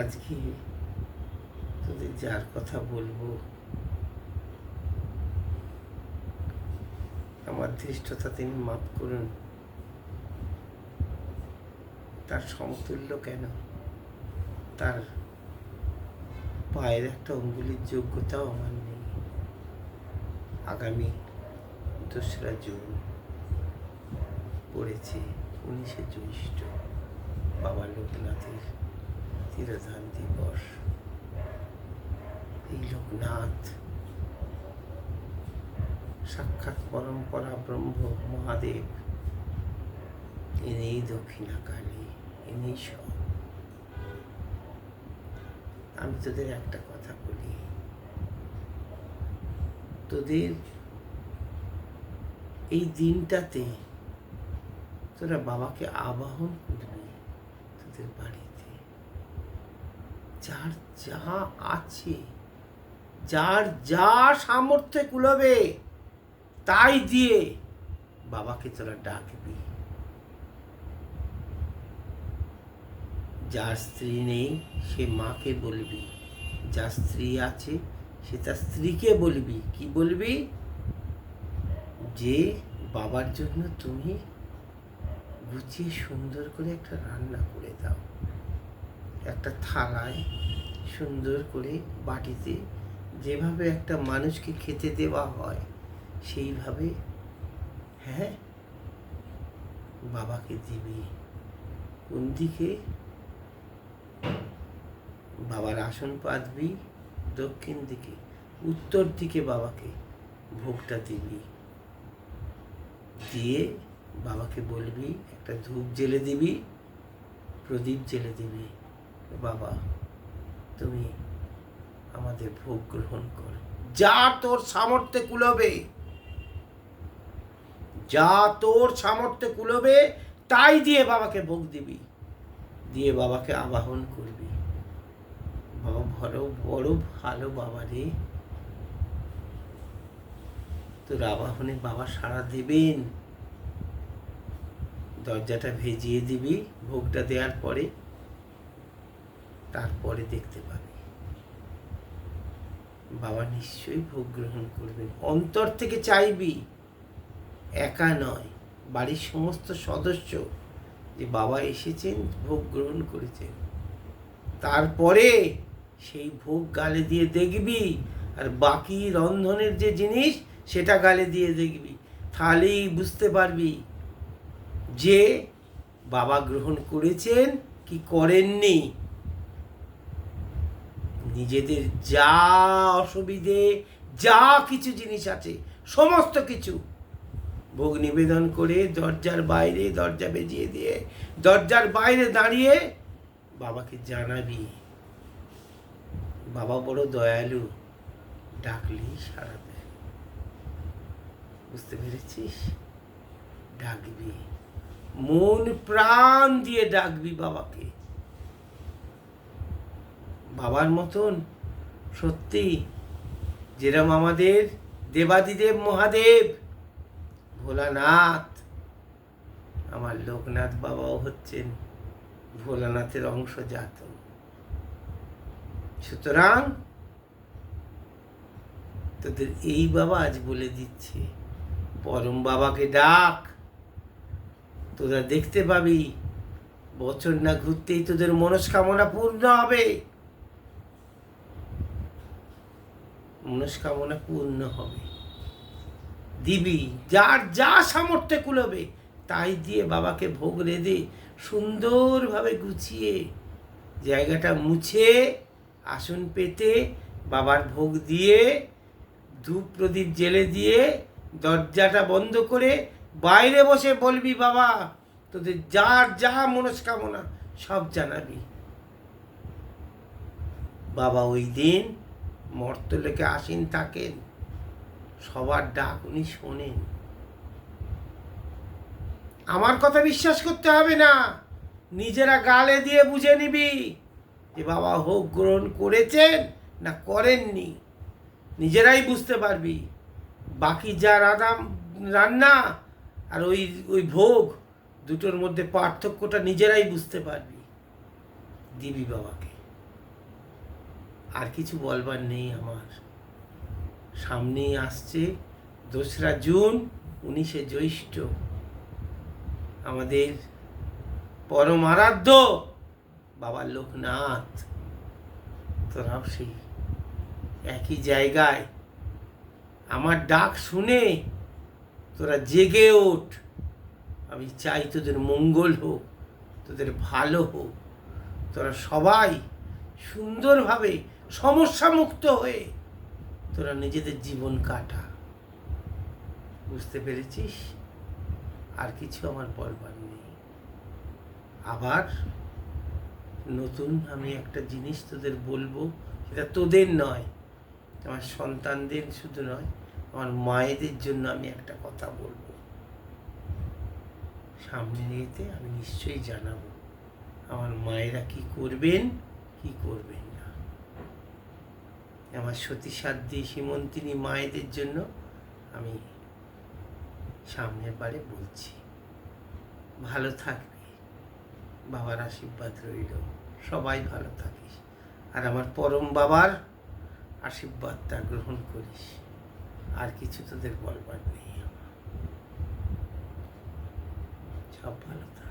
আজকে তোদের যার কথা বলবো, আমার ধৃষ্টতা তিনি মাফ করুন। তার সমতুল্য কেন, তার পায়ের একটা অঙ্গুলির যোগ্যতাও আমার নেই। আগামী 2রা জুন পড়েছে 19শে জ্যৈষ্ঠ, বাবা লোকনাথের তিরোধান দিবস। এই লোকনাথ সাক্ষাৎ পরম্পরা ব্রহ্ম মহাদেব, ইনি দক্ষিণাকালী, ইনি সব। আমি তোদের একটা কথা বলি, তোদের এই দিনটাতে তোরা বাবাকে আবাহন করবি তোদের বাড়িতে। যার যা আছে, যার যা সামর্থ্যে কুলবে তাই দিয়ে বাবাকে তোরা ডাকবি। যার স্ত্রী নেই সে মাকে বলবি, যার স্ত্রী আছে সে তার স্ত্রীকে বলবি। কি বলবি? যে বাবার জন্য তুমি গুছিয়ে সুন্দর করে একটা রান্না করে দাও, একটা থালায় সুন্দর করে বাটিতে, যেভাবে একটা মানুষকে খেতে দেওয়া হয় সেইভাবে হ্যাঁ বাবাকে দিবি। কোন দিকে? বাবার আসন পাতবি দক্ষিণ দিকে, উত্তর দিকে বাবাকে ভোগটা দিবি। দিয়ে বাবাকে বলবি, একটা ধূপ জ্বেলে দিবি, প্রদীপ জ্বেলে দিবি, বাবা তুমি আমাদের ভোগ গ্রহণ করো। যা তোর সামর্থ্যে কুলবে, যা তোর সামর্থ্যে কুলবে তাই দিয়ে বাবাকে ভোগ দিবি, দিয়ে বাবাকে আবাহন করবি। বাবা বড় বড় ভালো বাবা রে, তোর আবাহনে বাবা সাড়া দেবেন। দরজাটা ভেজিয়ে দিবি ভোগটা দেওয়ার পরে, তারপরে দেখতে পাবি বাবা নিশ্চয়ই ভোগ গ্রহণ করবেন। অন্তর থেকে চাইবি, একা নয়, বাড়ির সমস্ত সদস্য যে বাবা এসেছেন, ভোগ গ্রহণ করেছেন, তারপরে সেই ভোগ গালে দিয়ে দেখবি। আর বাকি রন্ধনের যে জিনিস সেটা গালে দিয়ে দেখবি, তাহলেই বুঝতে পারবি যে বাবা গ্রহণ করেছেন কি করেননি। নিজেদের যা অসুবিধে, যা কিছু জিনিস আছে সমস্ত কিছু ভোগ নিবেদন করে দরজার বাইরে, দরজা বেজিয়ে দিয়ে দরজার বাইরে দাঁড়িয়ে বাবাকে জানাবি। বাবা বড় দয়ালু, ডাকলি সারা দেয়। বুঝতে পেরেছিস? ডাকবি, মন প্রাণ দিয়ে ডাকবি বাবাকে। বাবার মতন সত্যি যেরকম আমাদের দেবাদিদেব মহাদেব ভোলানাথ, আমার লোকনাথ বাবাও হচ্ছেন ভোলানাথের অংশজাত। সুতরাং তোদের এই বাবা আজ বলে দিচ্ছে, পরম বাবাকে ডাক, তোরা দেখতে পাবি বছর না ঘুরতেই তোদের মনস্কামনা পূর্ণ হবে। মনস্কামনা পূর্ণ হবে। দিবি, যার যা সামর্থ্যে কুলবে তাই দিয়ে বাবাকে ভোগ রেঁধে সুন্দরভাবে গুছিয়ে জায়গাটা মুছে আসন পেতে বাবার ভোগ দিয়ে ধূপ প্রদীপ জ্বেলে দিয়ে দরজাটা বন্ধ করে বাইরে বসে বলবি, বাবা তোদের যার যা মনস্কামনা সব জানাবি। বাবা ওই দিন মর্তলোকে আসীন থাকেন, সবার ডাক উনি শোনেন। আমার কথা বিশ্বাস করতে হবে না, নিজেরা গালে দিয়ে বুঝে নিবি যে বাবা ভোগ গ্রহণ করেছেন না করেননি, নিজেরাই বুঝতে পারবি। বাকি যা রান্না আর ওই ভোগ দুটোর মধ্যে পার্থক্যটা নিজেরাই বুঝতে পারবি। দিবি বাবাকে। আর কিছু বলবার নেই আমার। সামনেই আসছে 2রা জুন, 19শে জ্যৈষ্ঠ, আমাদের পরম আরাধ্য বাবা লোকনাথ। তোরাও সেই একই জায়গায় আমার ডাক শুনে তোরা জেগে ওঠ। আমি চাই তোদের মঙ্গল হোক, তোদের ভালো হোক, তোরা সবাই সুন্দরভাবে সমস্যামুক্ত হয়ে তোরা নিজেদের জীবন কাটা। বুঝতে পেরেছিস? আর কিছু আমার বলবার নেই। আবার নতুন আমি একটা জিনিস তোদের বলবো, সেটা তোদের নয়, আমার সন্তানদের শুধু নয়, আমার মায়েদের জন্য আমি একটা কথা বলবো। সামনে নিয়েতে আমি নিশ্চয়ই জানাবো আমার মায়েরা কি করবেন কি করবেন না। আমার সতীসাধ্যী সীমন্তিনী মায়েদের জন্য আমি সামনের বারে বলছি। ভালো থাকবি, বাবার আশীর্বাদ রইল, সবাই ভালো থাকিস, আর আমার পরম বাবার আশীর্বাদটা গ্রহণ করিস। আর কিছু তোদের বলবার নেই, সব ভালো থাকে।